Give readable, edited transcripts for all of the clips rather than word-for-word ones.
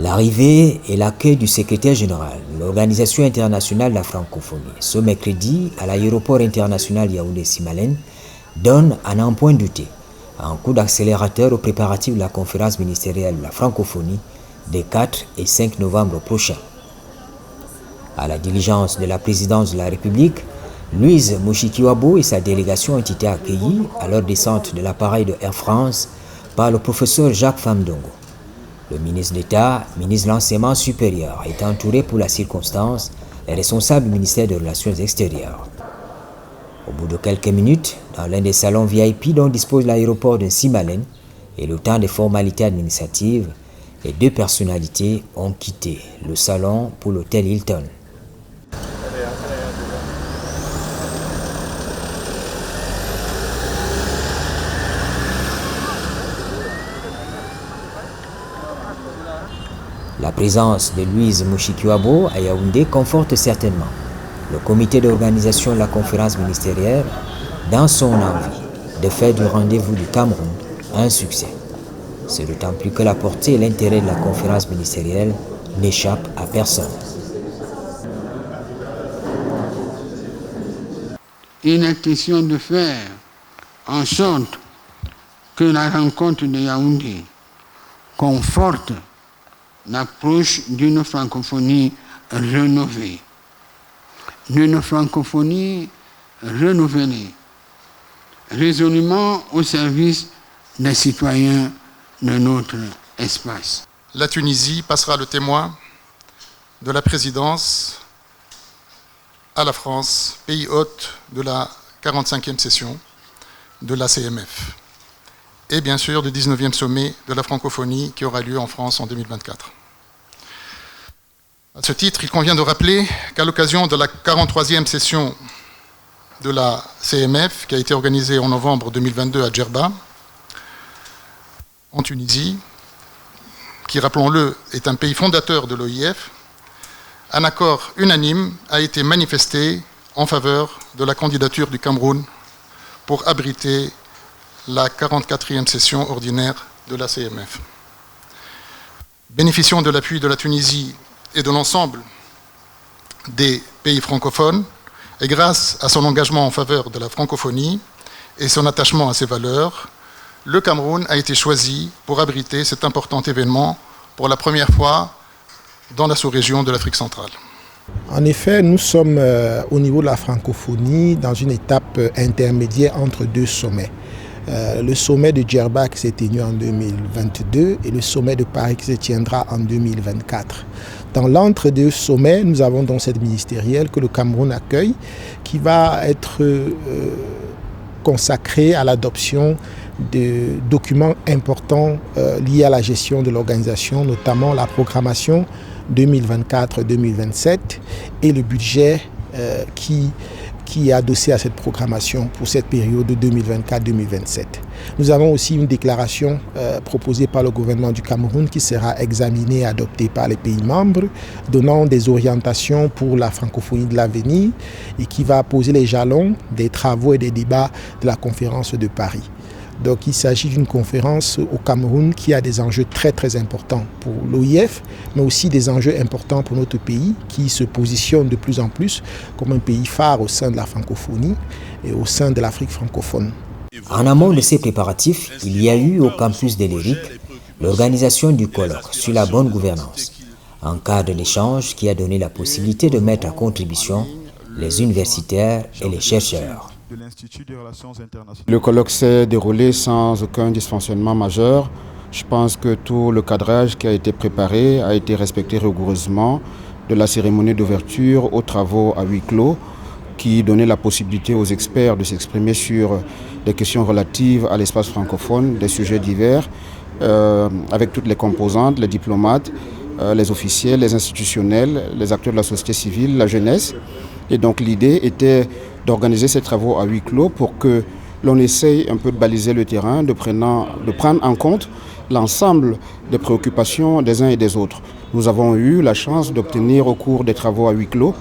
L'arrivée et l'accueil du secrétaire général de l'Organisation internationale de la francophonie ce mercredi à l'aéroport international Yaoundé-Simalène donne, à n'en point douter, un coup d'accélérateur aux préparatifs de la conférence ministérielle de la francophonie des 4 et 5 novembre prochains. À la diligence de la présidence de la République, Louise Mushikiwabo et sa délégation ont été accueillis à leur descente de l'appareil de Air France par le professeur Jacques Famdongo. Le ministre d'État, ministre de l'Enseignement supérieur, est entouré pour la circonstance les responsables du ministère des Relations extérieures. Au bout de quelques minutes, dans l'un des salons VIP dont dispose l'aéroport de Simalène et le temps des formalités administratives, les deux personnalités ont quitté le salon pour l'hôtel Hilton. La présence de Louise Mushikiwabo à Yaoundé conforte certainement le comité d'organisation de la conférence ministérielle dans son envie de faire du rendez-vous du Cameroun un succès. C'est d'autant plus que la portée et l'intérêt de la conférence ministérielle n'échappent à personne. Il est question de faire en sorte que la rencontre de Yaoundé conforte l'approche d'une francophonie rénovée. D'une francophonie renouvelée, résolument au service des citoyens de notre espace. La Tunisie passera le témoin de la présidence à la France, pays hôte de la 45e session de la CMF. Et bien sûr du 19e sommet de la francophonie qui aura lieu en France en 2024. À ce titre, il convient de rappeler qu'à l'occasion de la 43e session de la CMF, qui a été organisée en novembre 2022 à Djerba, en Tunisie, qui, rappelons-le, est un pays fondateur de l'OIF, un accord unanime a été manifesté en faveur de la candidature du Cameroun pour abriter la 44e session ordinaire de la CMF. Bénéficiant de l'appui de la Tunisie et de l'ensemble des pays francophones, et grâce à son engagement en faveur de la francophonie et son attachement à ses valeurs, le Cameroun a été choisi pour abriter cet important événement pour la première fois dans la sous-région de l'Afrique centrale. En effet, nous sommes au niveau de la francophonie dans une étape intermédiaire entre deux sommets. Le sommet de Djerba qui s'est tenu en 2022 et le sommet de Paris qui se tiendra en 2024. Dans l'entre-deux sommets, nous avons donc cette ministérielle que le Cameroun accueille qui va être consacrée à l'adoption de documents importants liés à la gestion de l'organisation, notamment la programmation 2024-2027 et le budget qui est adossé à cette programmation pour cette période de 2024-2027. Nous avons aussi une déclaration proposée par le gouvernement du Cameroun qui sera examinée et adoptée par les pays membres, donnant des orientations pour la francophonie de l'avenir et qui va poser les jalons des travaux et des débats de la conférence de Paris. Donc il s'agit d'une conférence au Cameroun qui a des enjeux très très importants pour l'OIF, mais aussi des enjeux importants pour notre pays qui se positionne de plus en plus comme un pays phare au sein de la francophonie et au sein de l'Afrique francophone. En amont de ces préparatifs, il y a eu au campus de l'ERIC l'organisation du colloque sur la bonne gouvernance, un cadre d'échange qui a donné la possibilité de mettre à contribution les universitaires et les chercheurs. Le colloque s'est déroulé sans aucun dysfonctionnement majeur. Je pense que tout le cadrage qui a été préparé a été respecté rigoureusement, de la cérémonie d'ouverture aux travaux à huis clos, qui donnait la possibilité aux experts de s'exprimer sur des questions relatives à l'espace francophone, des sujets divers, avec toutes les composantes, les diplomates, les officiels, les institutionnels, les acteurs de la société civile, la jeunesse. Et donc l'idée était d'organiser ces travaux à huis clos pour que l'on essaye un peu de baliser le terrain, de prendre en compte l'ensemble des préoccupations des uns et des autres. Nous avons eu la chance d'obtenir au cours des travaux à huis clos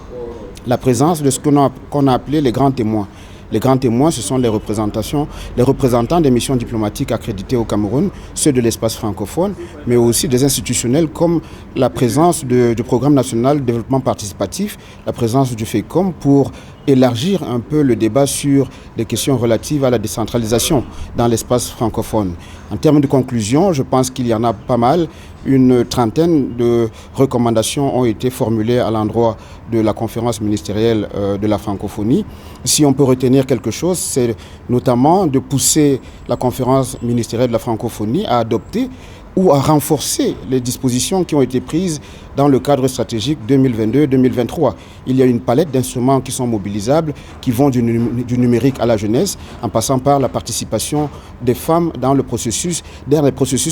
la présence de ce qu'on a appelé les grands témoins. Les grands témoins, ce sont les représentants des missions diplomatiques accréditées au Cameroun, ceux de l'espace francophone, mais aussi des institutionnels comme la présence du Programme national de développement participatif, la présence du FECOM pour élargir un peu le débat sur des questions relatives à la décentralisation dans l'espace francophone. En termes de conclusion, je pense qu'il y en a pas mal. Une trentaine de recommandations ont été formulées à l'endroit de la conférence ministérielle de la francophonie. Si on peut retenir quelque chose, c'est notamment de pousser la conférence ministérielle de la francophonie à adopter ou à renforcer les dispositions qui ont été prises dans le cadre stratégique 2022-2023. Il y a une palette d'instruments qui sont mobilisables, qui vont du numérique à la jeunesse, en passant par la participation des femmes dans les processus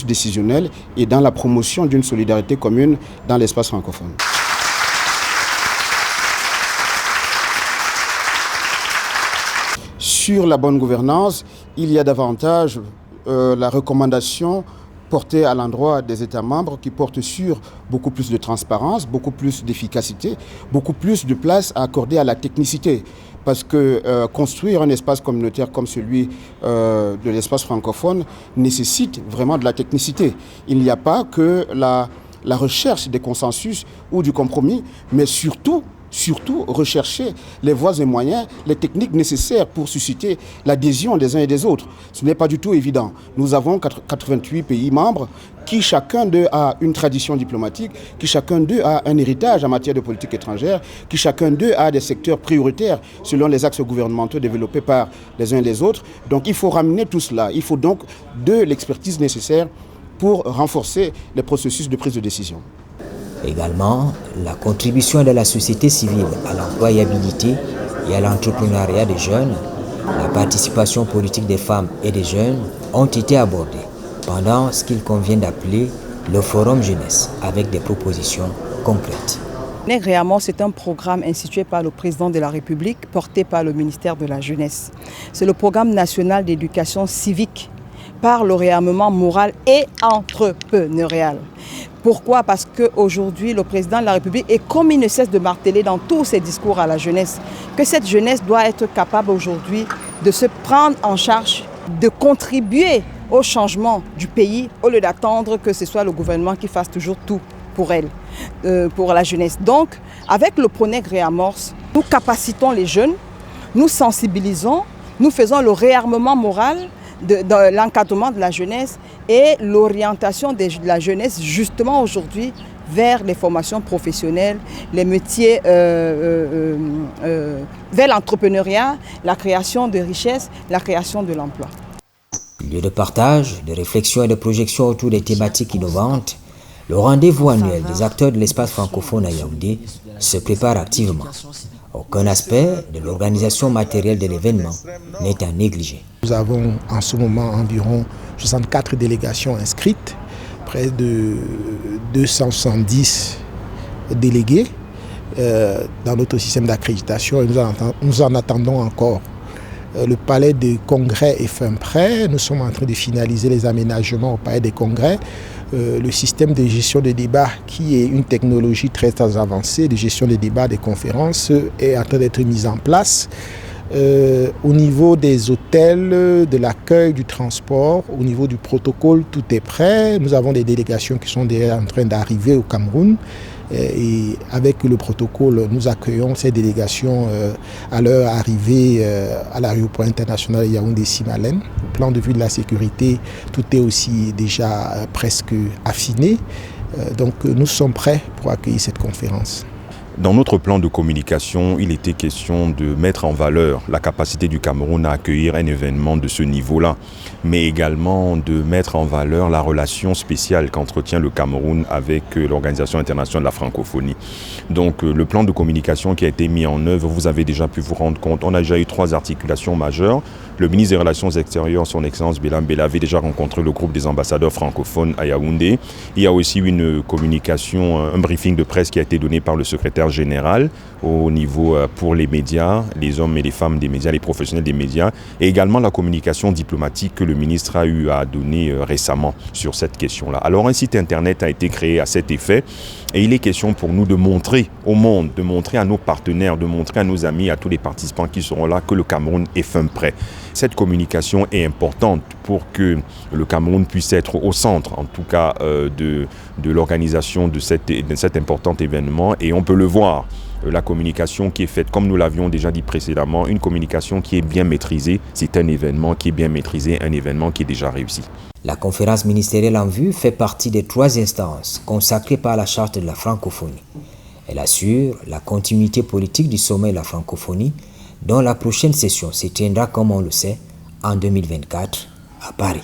décisionnels et dans la promotion d'une solidarité commune dans l'espace francophone. Sur la bonne gouvernance, il y a davantage la recommandation portée à l'endroit des États membres qui portent sur beaucoup plus de transparence, beaucoup plus d'efficacité, beaucoup plus de place à accorder à la technicité. Parce que construire un espace communautaire comme celui de l'espace francophone nécessite vraiment de la technicité. Il n'y a pas que la recherche des consensus ou du compromis, mais surtout rechercher les voies et moyens, les techniques nécessaires pour susciter l'adhésion des uns et des autres. Ce n'est pas du tout évident. Nous avons 88 pays membres qui chacun d'eux a une tradition diplomatique, qui chacun d'eux a un héritage en matière de politique étrangère, qui chacun d'eux a des secteurs prioritaires selon les axes gouvernementaux développés par les uns et les autres. Donc il faut ramener tout cela. Il faut donc de l'expertise nécessaire pour renforcer les processus de prise de décision. Également, la contribution de la société civile à l'employabilité et à l'entrepreneuriat des jeunes, la participation politique des femmes et des jeunes ont été abordées pendant ce qu'il convient d'appeler le Forum Jeunesse avec des propositions concrètes. Réamorce, c'est un programme institué par le président de la République, porté par le ministère de la Jeunesse. C'est le programme national d'éducation civique par le réarmement moral et entrepreneurial. Pourquoi? Parce qu'aujourd'hui, le président de la République, et comme il ne cesse de marteler dans tous ses discours à la jeunesse, que cette jeunesse doit être capable aujourd'hui de se prendre en charge, de contribuer au changement du pays, au lieu d'attendre que ce soit le gouvernement qui fasse toujours tout pour elle, pour la jeunesse. Donc, avec le PRONEC Réamorce, nous capacitons les jeunes, nous sensibilisons, nous faisons le réarmement moral, de l'encadrement de la jeunesse et l'orientation de la jeunesse justement aujourd'hui vers les formations professionnelles, les métiers, vers l'entrepreneuriat, la création de richesses, la création de l'emploi. Lieu de partage, de réflexion et de projection autour des thématiques innovantes, le rendez-vous annuel des acteurs de l'espace francophone à Yaoundé se prépare activement. Aucun aspect de l'organisation matérielle de l'événement n'est à négliger. Nous avons en ce moment environ 64 délégations inscrites, près de 270 délégués dans notre système d'accréditation et nous en attendons encore. Le palais des congrès est fin prêt, nous sommes en train de finaliser les aménagements au palais des congrès. Le système de gestion des débats, qui est une technologie très avancée de gestion des débats, des conférences, est en train d'être mis en place. Au niveau des hôtels, de l'accueil, du transport, au niveau du protocole, tout est prêt. Nous avons des délégations qui sont déjà en train d'arriver au Cameroun. Et avec le protocole, nous accueillons ces délégations à leur arrivée à l'aéroport international Yaoundé-Simalène. Au plan de vue de la sécurité, tout est aussi déjà presque affiné. Donc nous sommes prêts pour accueillir cette conférence. Dans notre plan de communication, il était question de mettre en valeur la capacité du Cameroun à accueillir un événement de ce niveau-là, mais également de mettre en valeur la relation spéciale qu'entretient le Cameroun avec l'Organisation internationale de la francophonie. Donc le plan de communication qui a été mis en œuvre, vous avez déjà pu vous rendre compte, on a déjà eu 3 articulations majeures. Le ministre des Relations extérieures, son Excellence Bélam Bella, avait déjà rencontré le groupe des ambassadeurs francophones à Yaoundé. Il y a aussi une communication, un briefing de presse qui a été donné par le secrétaire général au niveau pour les médias, les hommes et les femmes des médias, les professionnels des médias, et également la communication diplomatique que le ministre a eu à donner récemment sur cette question-là. Alors un site internet a été créé à cet effet et il est question pour nous de montrer au monde, de montrer à nos partenaires, de montrer à nos amis, à tous les participants qui seront là que le Cameroun est fin prêt. Cette communication est importante pour que le Cameroun puisse être au centre, en tout cas, de l'organisation de cet important événement, et on peut le voir. La communication qui est faite, comme nous l'avions déjà dit précédemment, une communication qui est bien maîtrisée, c'est un événement qui est bien maîtrisé, un événement qui est déjà réussi. La conférence ministérielle en vue fait partie des 3 instances consacrées par la Charte de la francophonie. Elle assure la continuité politique du sommet de la francophonie, dont la prochaine session se tiendra, comme on le sait, en 2024 à Paris.